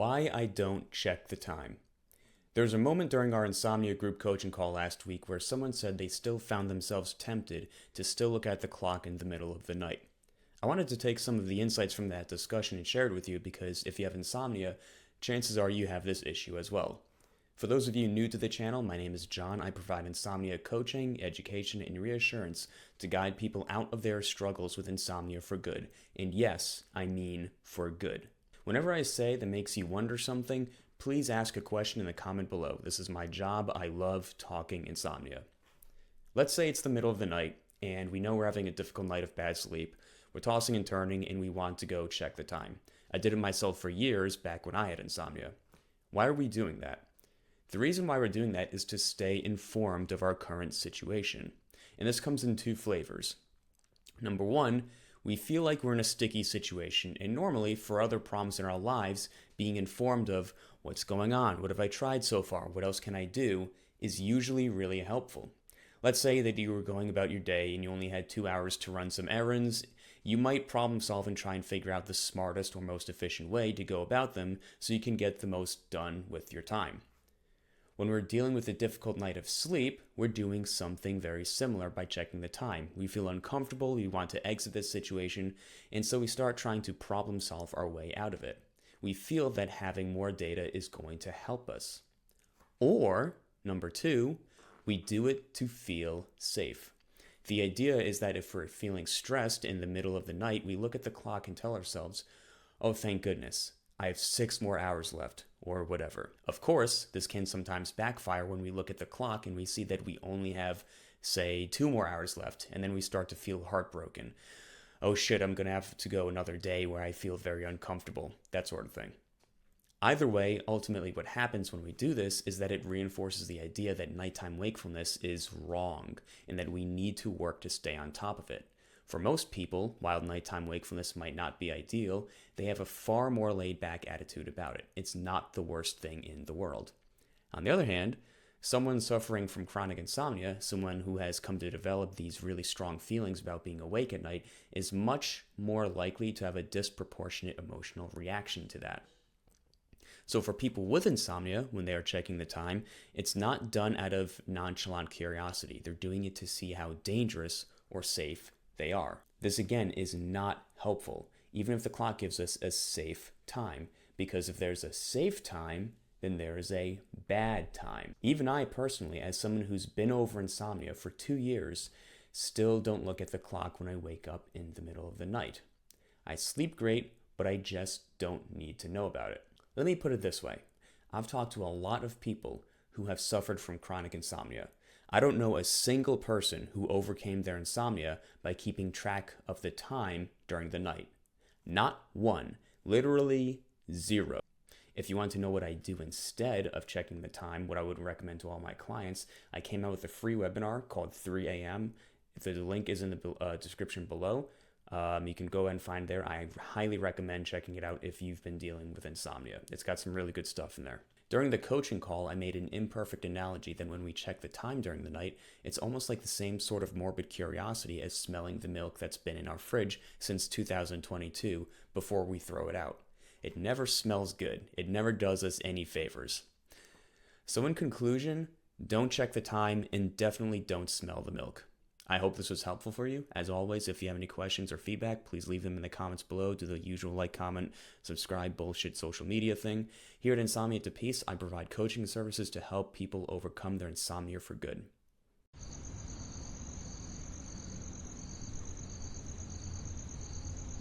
Why I don't check the time. There was a moment during our insomnia group coaching call last week where someone said they still found themselves tempted to still look at the clock in the middle of the night. I wanted to take some of the insights from that discussion and share it with you because if you have insomnia, chances are you have this issue as well. For those of you new to the channel, my name is John. I provide insomnia coaching, education, and reassurance to guide people out of their struggles with insomnia for good. And yes, I mean for good. Whenever I say that makes you wonder something, please ask a question in the comment below. This is my job. I love talking insomnia. Let's say it's the middle of the night and we know we're having a difficult night of bad sleep. We're tossing and turning and we want to go check the time. I did it myself for years back when I had insomnia. Why are we doing that? The reason why we're doing that is to stay informed of our current situation. And this comes in two flavors. Number one, we feel like we're in a sticky situation, and normally for other problems in our lives, being informed of what's going on, what have I tried so far, what else can I do, is usually really helpful. Let's say that you were going about your day and you only had 2 hours to run some errands. You might problem solve and try and figure out the smartest or most efficient way to go about them so you can get the most done with your time. When we're dealing with a difficult night of sleep, we're doing something very similar by checking the time. We feel uncomfortable, we want to exit this situation, and so we start trying to problem solve our way out of it. We feel that having more data is going to help us. Or, number two, we do it to feel safe. The idea is that if we're feeling stressed in the middle of the night, we look at the clock and tell ourselves, oh, thank goodness, I have 6 more hours left, or whatever. Of course, this can sometimes backfire when we look at the clock and we see that we only have, say, 2 more hours left, and then we start to feel heartbroken. Oh shit, I'm gonna have to go another day where I feel very uncomfortable, that sort of thing. Either way, ultimately what happens when we do this is that it reinforces the idea that nighttime wakefulness is wrong, and that we need to work to stay on top of it. For most people, while nighttime wakefulness might not be ideal, they have a far more laid-back attitude about it. It's not the worst thing in the world. On the other hand, someone suffering from chronic insomnia, someone who has come to develop these really strong feelings about being awake at night, is much more likely to have a disproportionate emotional reaction to that. So for people with insomnia, when they are checking the time, it's not done out of nonchalant curiosity. They're doing it to see how dangerous or safe they are. This again is not helpful, even if the clock gives us a safe time, because if there's a safe time, then there is a bad time. Even I personally, as someone who's been over insomnia for 2 years, still don't look at the clock when I wake up in the middle of the night. I sleep great, but I just don't need to know about it. Let me put it this way. I've talked to a lot of people who have suffered from chronic insomnia. I don't know a single person who overcame their insomnia by keeping track of the time during the night. Not one. Literally zero. If you want to know what I do instead of checking the time, what I would recommend to all my clients, I came out with a free webinar called 3 a.m. The link is in the description below. You can go and find there. I highly recommend checking it out if you've been dealing with insomnia. It's got some really good stuff in there. During the coaching call, I made an imperfect analogy that when we check the time during the night, it's almost like the same sort of morbid curiosity as smelling the milk that's been in our fridge since 2022 before we throw it out. It never smells good. It never does us any favors. So in conclusion, don't check the time and definitely don't smell the milk. I hope this was helpful for you. As always, if you have any questions or feedback, please leave them in the comments below. Do the usual like, comment, subscribe, bullshit social media thing. Here at Insomnia to Peace, I provide coaching services to help people overcome their insomnia for good.